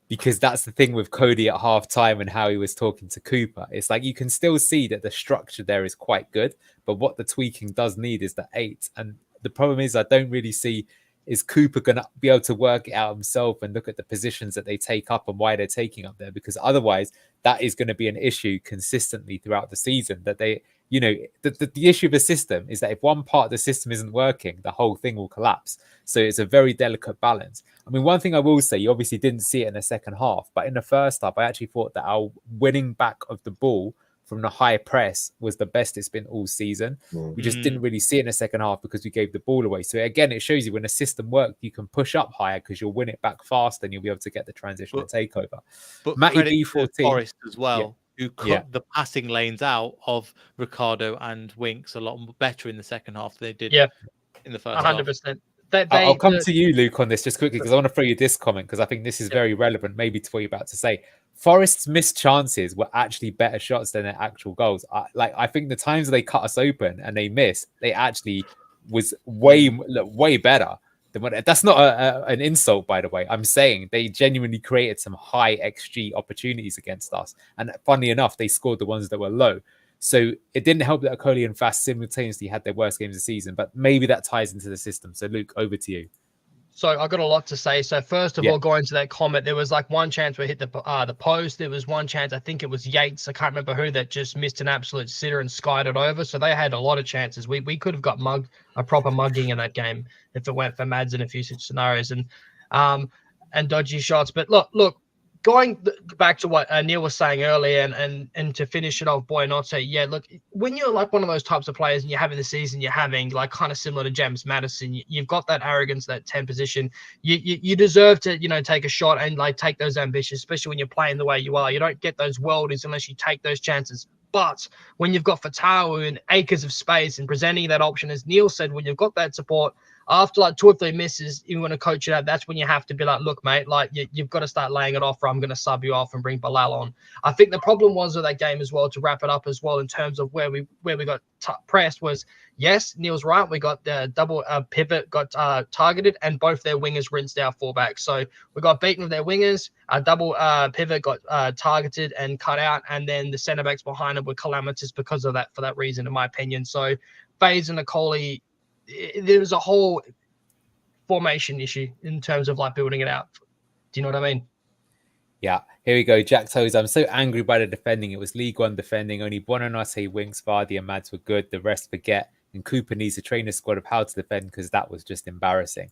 Because that's the thing with Cody at halftime and how he was talking to Cooper. It's like you can still see that the structure there is quite good, but what the tweaking does need is the 8. And the problem is I don't really see, is Cooper going to be able to work it out himself and look at the positions that they take up and why they're taking up there? Because otherwise that is going to be an issue consistently throughout the season, that they, you know, the issue of the system is that if one part of the system isn't working, the whole thing will collapse. So it's a very delicate balance. I mean, one thing I will say, you obviously didn't see it in the second half, but in the first half, I actually thought that our winning back of the ball from the high press was the best it's been all season. We just didn't really see it in the second half because we gave the ball away. So again, it shows you when a system works, you can push up higher because you'll win it back fast and you'll be able to get the transition and takeover. But Matty credit B14 to Forrest as well, who cut the passing lanes out of Ricardo and Winks a lot better in the second half than they did in the first 100%. I'll come to you, Luke, on this just quickly because I want to throw you this comment because I think this is very relevant maybe to what you're about to say. Forest's missed chances were actually better shots than their actual goals. I think the times they cut us open and they missed, they actually was way better than what. That's not an insult, by the way. I'm saying they genuinely created some high XG opportunities against us, and funnily enough, they scored the ones that were low. So it didn't help that Okoli and Fast simultaneously had their worst games of the season, but maybe that ties into the system. So Luke, over to you. So I got a lot to say. So first of all, going to that comment, there was like one chance where it hit the post. There was one chance, I think it was Yates, I can't remember who, that just missed an absolute sitter and skied it over. So they had a lot of chances. We could have got a proper mugging in that game if it went for Mads in a few scenarios and dodgy shots. But look, going back to what Neil was saying earlier, and to finish it off, Buonanotte, yeah, look, when you're like one of those types of players and you're having the season you're having, like kind of similar to James Maddison, you've got that arrogance, that 10 position, you deserve to, take a shot and like take those ambitions, especially when you're playing the way you are. You don't get those worldies unless you take those chances. But when you've got Fatawu and acres of space and presenting that option, as Neil said, when you've got that support, after like 2 or 3 misses, you want to coach it out. That's when you have to be like, look, mate, like you've got to start laying it off, or I'm going to sub you off and bring Bilal on. I think the problem was with that game as well, to wrap it up as well, in terms of where we got pressed, was, yes, Neil's right. We got the double pivot got targeted, and both their wingers rinsed our fullbacks. So we got beaten with their wingers. Our double pivot got targeted and cut out, and then the centre backs behind them were calamitous because of that, for that reason, in my opinion. So Faze and Nicoli, there's a whole formation issue in terms of like building it out. Do you know what I mean? Yeah, here we go. Jack Toes, I'm so angry by the defending. It was League One defending. Only Buonanotte, Winks, Vardy and Mads were good. The rest forget. And Cooper needs a trainer squad of how to defend, because that was just embarrassing.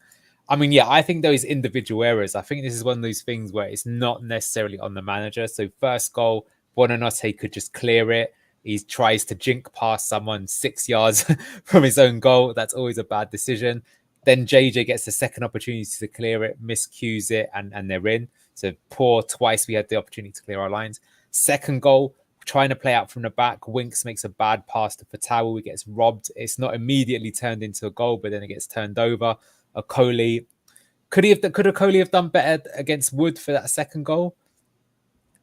I mean, yeah, I think those individual errors, I think this is one of those things where it's not necessarily on the manager. So first goal, Buonanotte could just clear it. He tries to jink past someone 6 yards from his own goal. That's always a bad decision. Then JJ gets the second opportunity to clear it, miscues it, and they're in. So poor, twice we had the opportunity to clear our lines. Second goal, trying to play out from the back. Winks makes a bad pass to Fatawu. He gets robbed. It's not immediately turned into a goal, but then it gets turned over. Okoli. Could Okoli have done better against Wood for that second goal?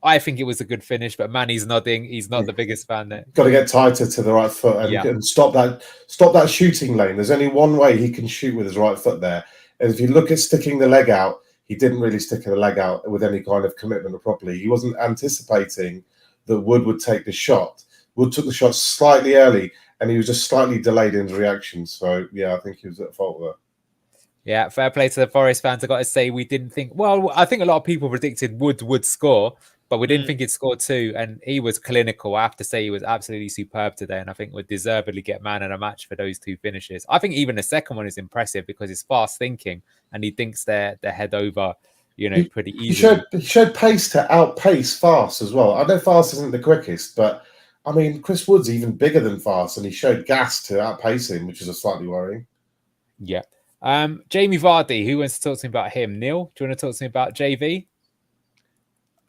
I think it was a good finish, but Manny's nodding. He's not the biggest fan there. Got to get tighter to the right foot and stop that shooting lane. There's only one way he can shoot with his right foot there. And if you look at sticking the leg out, he didn't really stick the leg out with any kind of commitment or properly. He wasn't anticipating that Wood would take the shot. Wood took the shot slightly early, and he was just slightly delayed in his reaction. So, yeah, I think he was at fault there. Yeah, fair play to the Forest fans. I got to say, we didn't think... Well, I think a lot of people predicted Wood would score, but we didn't think he'd score 2, and he was clinical. I have to say he was absolutely superb today, and I think would deservedly get man of the match for those 2 finishes. I think even the second one is impressive because it's fast thinking, and he thinks they're head over, pretty easily. He showed pace to outpace Fast as well. I know Fast isn't the quickest, but I mean, Chris Wood's even bigger than Fast, and he showed gas to outpace him, which is a slightly worrying. Yeah. Jamie Vardy, who wants to talk to me about him? Neil, do you want to talk to me about JV?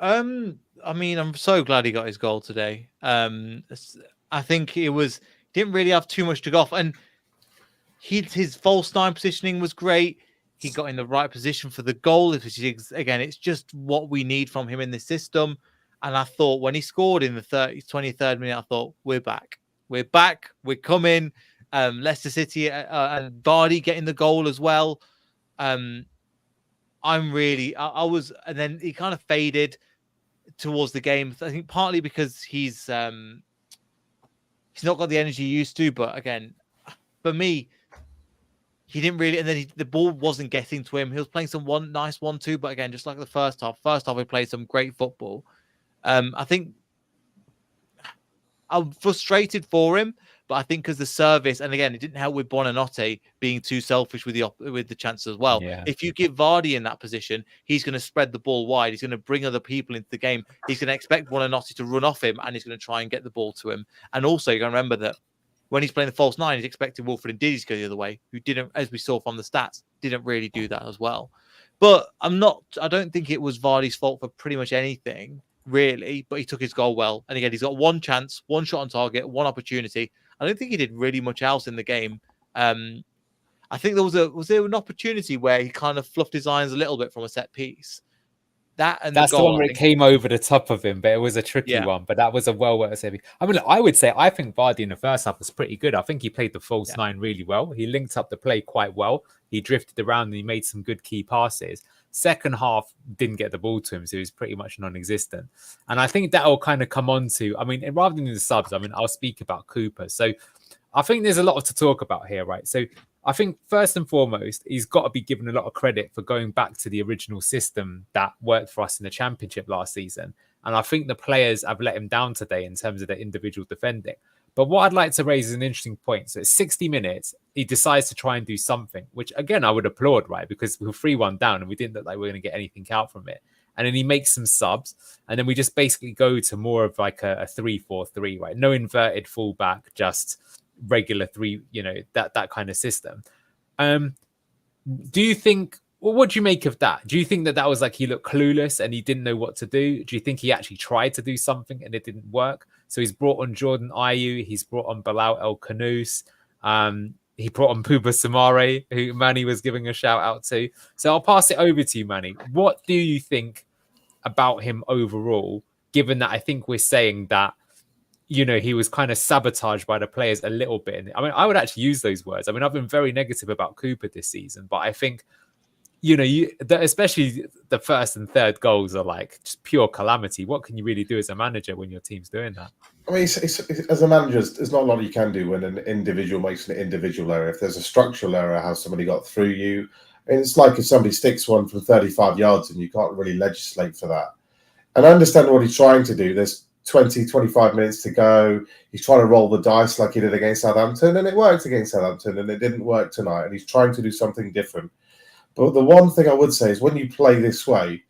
I mean, I'm so glad he got his goal today. I think didn't really have too much to go off, and his false 9 positioning was great. He got in the right position for the goal, which is, again, it's just what we need from him in the system. And I thought when he scored in the 23rd minute, I thought, we're back. We're coming. Leicester City and Vardy getting the goal as well. I was, and then he kind of faded towards the game. I think partly because he's not got the energy he used to, but again, for me, he didn't really, and then the ball wasn't getting to him. He was playing some nice 1-2, but again, just like the first half he played some great football. I think I'm frustrated for him, but I think because the service, and again, it didn't help with Buonanotte being too selfish with the chances as well. Yeah. If you give Vardy in that position, he's going to spread the ball wide. He's going to bring other people into the game. He's going to expect Buonanotte to run off him, and he's going to try and get the ball to him. And also, you're going to remember that when he's playing the false 9, he's expecting Wilfred and Diddy to go the other way, who didn't, as we saw from the stats, didn't really do that as well. But I don't think it was Vardy's fault for pretty much anything, really, but he took his goal well. And again, he's got 1 chance, 1 shot on target, 1 opportunity. I don't think he did really much else in the game. I think was there an opportunity where he kind of fluffed his irons a little bit from a set piece. That's the one where it came over the top of him, but it was a tricky one. But that was a well-worked save. I mean, I would say I think Vardy in the first half was pretty good. I think he played the false 9 really well. He linked up the play quite well. He drifted around and he made some good key passes. Second half didn't get the ball to him, so he was pretty much non-existent. And I think that will kind of come on to, I mean, rather than the subs, I mean, I'll speak about Cooper. So I think there's a lot to talk about here, right? So I think first and foremost, he's got to be given a lot of credit for going back to the original system that worked for us in the Championship last season. And I think the players have let him down today in terms of their individual defending. But what I'd like to raise is an interesting point. So at 60 minutes, he decides to try and do something, which again, I would applaud, right? Because we were 3-1 down and we didn't look like we were going to get anything out from it. and then he makes some subs, and then we just basically go to more of like a 3-4-3, right? No inverted fullback, just regular three, that kind of system. Do you think, well, what do you make of that? Do you think that was like he looked clueless and he didn't know what to do? Do you think he actually tried to do something and it didn't work? So he's brought on Jordan Ayew, he's brought on Bilal El Khanous, he brought on Puba Samare, who Manny was giving a shout out to. So I'll pass it over to you, Manny. What do you think about him overall, given that I think we're saying that, he was kind of sabotaged by the players a little bit. I mean, I would actually use those words. I mean, I've been very negative about Cooper this season, but I think, especially the first and third goals are like just pure calamity. What can you really do as a manager when your team's doing that? I mean, as a manager, there's not a lot you can do when an individual makes an individual error. If there's a structural error, how somebody got through you, and it's like if somebody sticks one from 35 yards and you can't really legislate for that. And I understand what he's trying to do. There's 20, 25 minutes to go. He's trying to roll the dice like he did against Southampton, and it worked against Southampton, and it didn't work tonight. And he's trying to do something different. But the one thing I would say is when you play this way,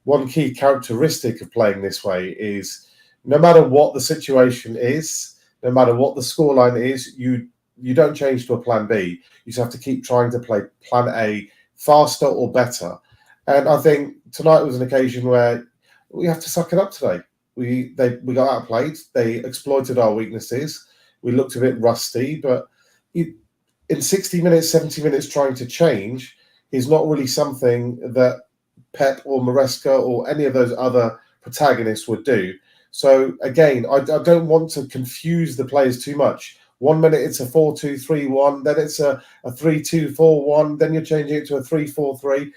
one key characteristic of playing this way is no matter what the situation is, no matter what the scoreline is, you don't change to a plan B. You just have to keep trying to play plan A faster or better. And I think tonight was an occasion where we have to suck it up today. We got outplayed. They exploited our weaknesses. We looked a bit rusty, but in 60 minutes, 70 minutes trying to change is not really something that Pep or Maresca or any of those other protagonists would do. So again, I don't want to confuse the players too much. 1 minute it's a 4-2-3-1, then it's a 3-2-4-1, then you're changing it to a 3-4-3.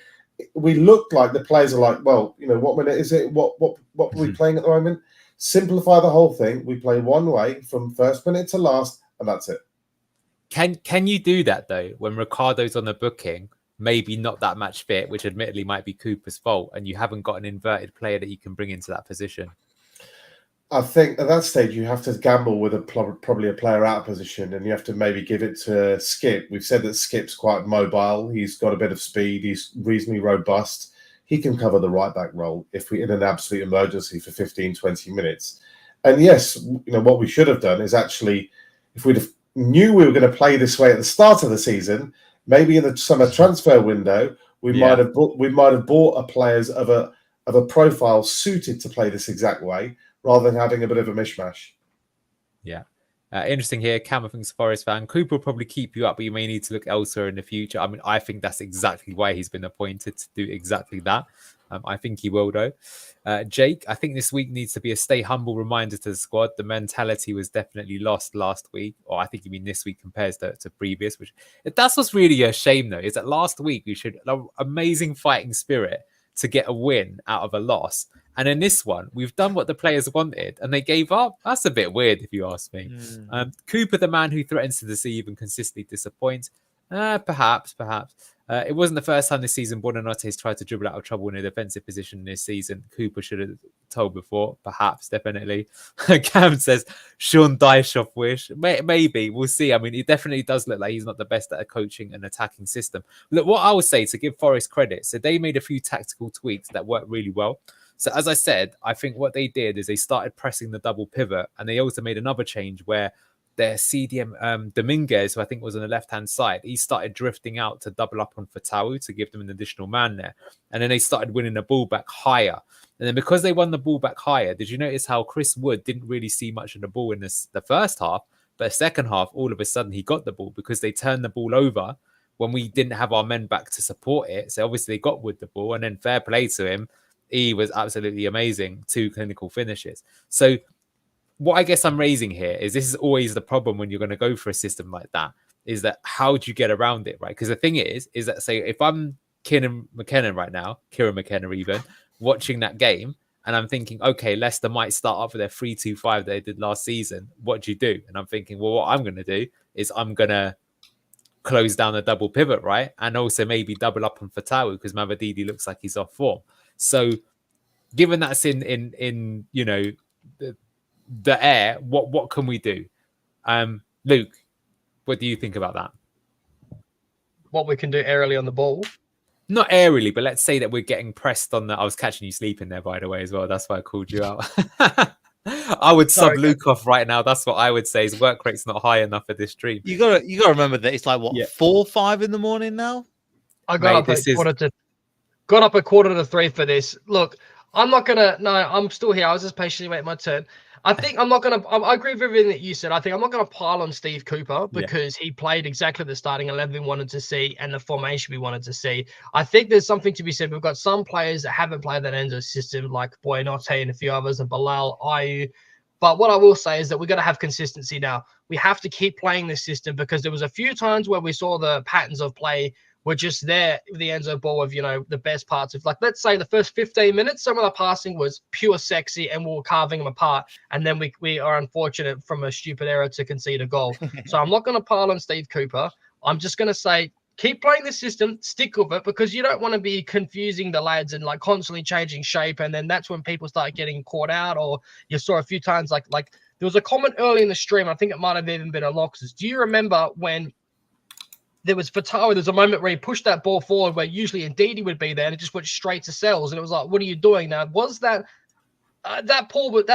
We look like the players are like, well, what minute is it? What are we playing at the moment? Simplify the whole thing. We play one way from first minute to last, and that's it. Can you do that though when Ricardo's on the booking, maybe not that match fit, which admittedly might be Cooper's fault, and you haven't got an inverted player that you can bring into that position? I think at that stage you have to gamble with probably a player out of position, and you have to maybe give it to Skip. We've said that Skip's quite mobile. He's got a bit of speed. He's reasonably robust. He can cover the right back role if we're in an absolute emergency for 15, 20 minutes. And yes, what we should have done is actually, if we'd have knew we were going to play this way at the start of the season, maybe in the summer transfer window, we might have bought a players of a profile suited to play this exact way, rather than having a bit of a mishmash. Yeah. Interesting here. Cam, I think, is a Forest fan. Cooper will probably keep you up, but you may need to look elsewhere in the future. I mean, I think that's exactly why he's been appointed to do exactly that. I think he will, though. Jake, I think this week needs to be a stay humble reminder to the squad. The mentality was definitely lost last week, or I think you mean this week compares to previous. Which that's what's really a shame, though, is that last week we showed an amazing fighting spirit to get a win out of a loss. And in this one, we've done what the players wanted and they gave up. That's a bit weird, if you ask me. Cooper, the man who threatens to deceive and consistently disappoint. Perhaps. It wasn't the first time this season Buonanotte has tried to dribble out of trouble in a defensive position this season. Cooper should have told before. Perhaps, definitely. Cam says, Sean Dyshoff wish. Maybe. We'll see. I mean, it definitely does look like he's not the best at a coaching and attacking system. Look, what I would say to give Forest credit, so they made a few tactical tweaks that worked really well. So as I said, I think what they did is they started pressing the double pivot, and they also made another change where their CDM Dominguez, who I think was on the left-hand side, he started drifting out to double up on Fatawu to give them an additional man there. And then they started winning the ball back higher. And then because they won the ball back higher, did you notice how Chris Wood didn't really see much of the ball in the first half, but the second half, all of a sudden he got the ball because they turned the ball over when we didn't have our men back to support it. So obviously they got Wood the ball, and then fair play to him. He was absolutely amazing. 2 clinical finishes. So what I guess I'm raising here is this is always the problem when you're going to go for a system like that, is that how do you get around it, right? Because the thing is that, say, if I'm Kieran McKenna right now, even, watching that game, and I'm thinking, okay, Leicester might start up with their 3-2-5 that they did last season. What do you do? And I'm thinking, well, what I'm going to do is I'm going to close down the double pivot, right? And also maybe double up on Fatawu because Mavididi looks like he's off form. So given that's in the air, what can we do? Luke, what do you think about that? What we can do early on the ball. not aerially, but let's say that we're getting pressed on the. I was catching you sleeping there, by the way, as well. That's why I called you out. I would sub Sorry, Luke off right now. That's what I would say. His work rate's not high enough for this stream. You gotta remember that it's like what Yeah. 4 or 5 in the morning now. I got Mate, up this at is- got up at 2:45 for this. Look, I'm not gonna. No, I'm still here. I was just patiently waiting my turn. I think I'm not gonna. I agree with everything that you said. I think I'm not gonna pile on Steve Cooper Yeah. because he played exactly the starting 11 we wanted to see and the formation we wanted to see. I think there's something to be said. We've got some players that haven't played that Enzo system, like Boyanote and a few others, and Bilal, Ayu. But what I will say is that we're going to have consistency now. We have to keep playing this system because there was a few times where we saw the patterns of play were just there with the Enzo ball with, the best parts of, like, let's say the first 15 minutes, some of the passing was pure sexy and we were carving them apart. And then we are unfortunate from a stupid error to concede a goal. So I'm not going to pile on Steve Cooper. I'm just going to say, keep playing the system, stick with it, because you don't want to be confusing the lads and like constantly changing shape. And then that's when people start getting caught out. Or you saw a few times, like there was a comment early in the stream. I think it might have even been a Lox's. Do you remember when there was Fatawa? There's a moment where he pushed that ball forward where usually Ndidi would be there, and it just went straight to Sells. And it was like, what are you doing now? Was that that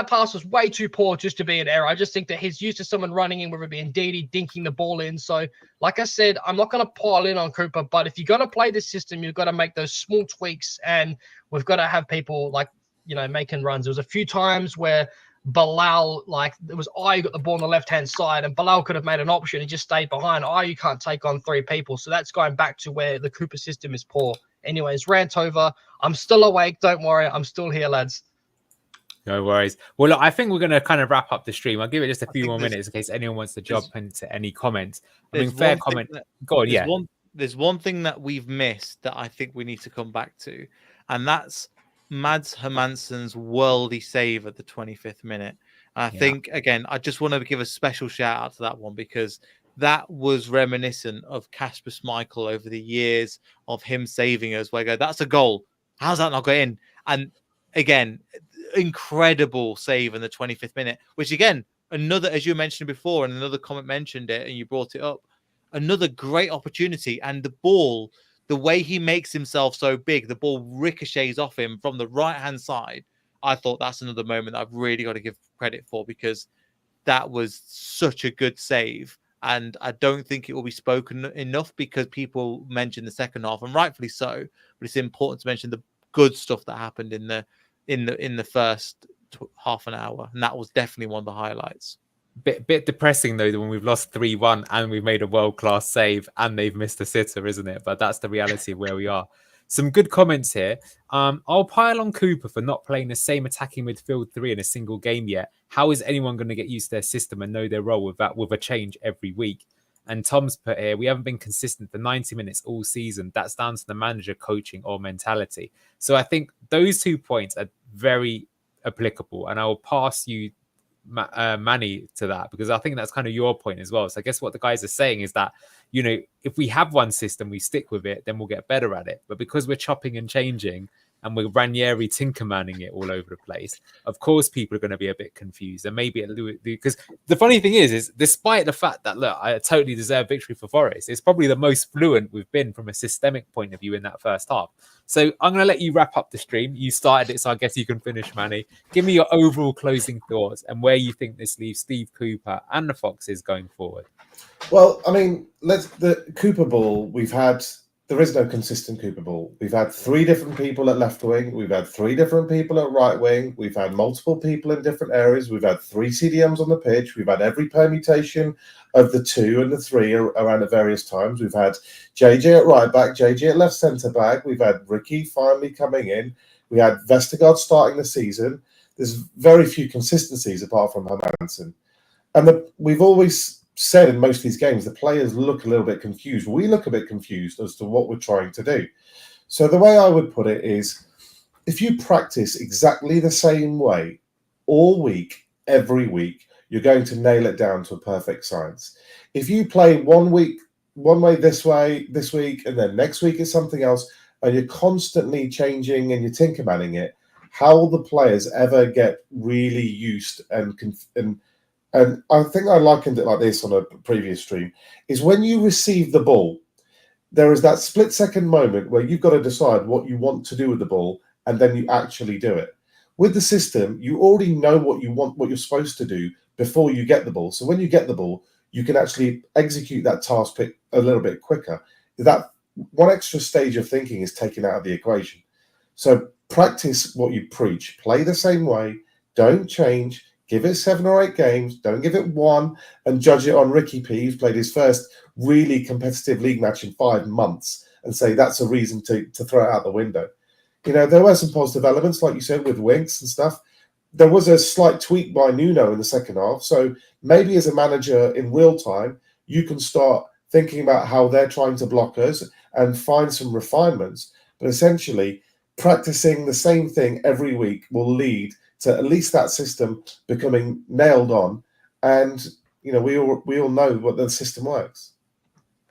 pass was way too poor just to be an error. I just think that he's used to someone running in, whether it be Ndidi dinking the ball in. So, like I said, I'm not going to pile in on Cooper, but if you're going to play this system, you've got to make those small tweaks, and we've got to have people like, making runs. There was a few times where Bilal, like, it was Ayu got the ball on the left-hand side, and Bilal could have made an option and just stayed behind. Ayu can't take on 3 people. So that's going back to where the Cooper system is poor. Anyways, rant over. I'm still awake. Don't worry. I'm still here, lads. No worries. Well, look, I think we're going to kind of wrap up the stream. I'll give it just a few think more there's- minutes in case anyone wants to jump into any comments. I There's mean, fair one thing comment. that- Go on, yeah. There's one thing that we've missed that I think we need to come back to, and that's Mads Hermansen's worldy save at the 25th minute. And I think, again, I just want to give a special shout out to that one because that was reminiscent of Kasper Schmeichel over the years of him saving us, where I go, that's a goal. How's that not got in? And again, incredible save in the 25th minute, which again, another, as you mentioned before, and another comment mentioned it, and you brought it up, another great opportunity. And the ball, the way he makes himself so big, the ball ricochets off him from the right-hand side. I thought that's another moment that I've really got to give credit for because that was such a good save. And I don't think it will be spoken enough because people mentioned the second half, and rightfully so. But it's important to mention the good stuff that happened in the first half an hour, and that was definitely one of the highlights. Bit depressing though when we've lost 3-1 and we've made a world-class save and they've missed a sitter, isn't it? But that's the reality of where we are. Some good comments here. I'll pile on Cooper for not playing the same attacking midfield 3 in a single game yet. How is anyone going to get used to their system and know their role with a change every week? And Tom's put here, we haven't been consistent for 90 minutes all season. That's down to the manager, coaching, or mentality. So I think those 2 points are very applicable. And I will pass you, Manny, to that because I think that's kind of your point as well. So I guess what the guys are saying is that, if we have one system, we stick with it, then we'll get better at it. But because we're chopping and changing and we're Ranieri Tinkermanning it all over the place, of course, people are going to be a bit confused. And maybe because the funny thing is despite the fact that, look, I totally deserve victory for Forest, it's probably the most fluent we've been from a systemic point of view in that first half. So I'm going to let you wrap up the stream. You started it, so I guess you can finish, Manny. Give me your overall closing thoughts and where you think this leaves Steve Cooper and the Foxes going forward. Well, I mean, the Cooper ball, there is no consistent Cooper ball. We've had 3 different people at left wing. We've had 3 different people at right wing. We've had multiple people in different areas. We've had 3 CDMs on the pitch. We've had every permutation of the 2 and the 3 around at various times. We've had JJ at right back, JJ at left centre back. We've had Ricky finally coming in. We had Vestergaard starting the season. There's very few consistencies apart from Hermansen. And we've always said in most of these games, the players look a little bit confused. We look a bit confused as to what we're trying to do. So the way I would put it is, if you practice exactly the same way all week, every week, you're going to nail it down to a perfect science. If you play one way this week, and then next week is something else, and you're constantly changing and you're tinkermanning it, how will the players ever get really used and I think I likened it like this on a previous stream, is when you receive the ball, there is that split-second moment where you've got to decide what you want to do with the ball, and then you actually do it. With the system, you already know what you want, what you're supposed to do before you get the ball. So when you get the ball, you can actually execute that task a little bit quicker. That one extra stage of thinking is taken out of the equation. So practice what you preach. Play the same way. Don't change. Give it 7 or 8 games. Don't give it 1 and judge it on Ricky P, who's played his first really competitive league match in 5 months, and say that's a reason to throw it out the window. You know, there were some positive elements, like you said, with Winks and stuff. There was a slight tweak by Nuno in the second half. So maybe as a manager in real time, you can start thinking about how they're trying to block us and find some refinements. But essentially, practicing the same thing every week will lead to at least that system becoming nailed on. And, you know, we all know what the system works.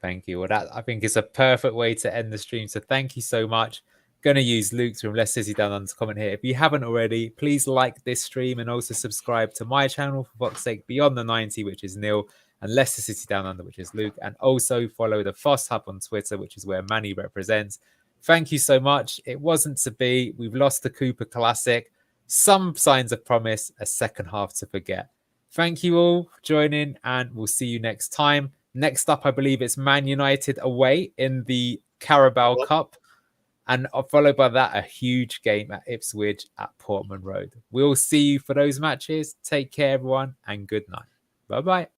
Thank you. Well, that I think is a perfect way to end the stream. So thank you so much. Going to use Luke from Leicester City Down Under to comment here. If you haven't already, please like this stream and also subscribe to my channel, for fuck's sake, Beyond the 90, which is Neil, and Leicester City Down Under, which is Luke. And also follow the Foss Hub on Twitter, which is where Manny represents. Thank you so much. It wasn't to be. We've lost the Cooper Classic. Some signs of promise, a second half to forget. Thank you all for joining, and we'll see you next time. Next up, I believe it's Man United away in the Carabao Cup. And followed by that, a huge game at Ipswich at Portman Road. We'll see you for those matches. Take care, everyone, and good night. Bye-bye.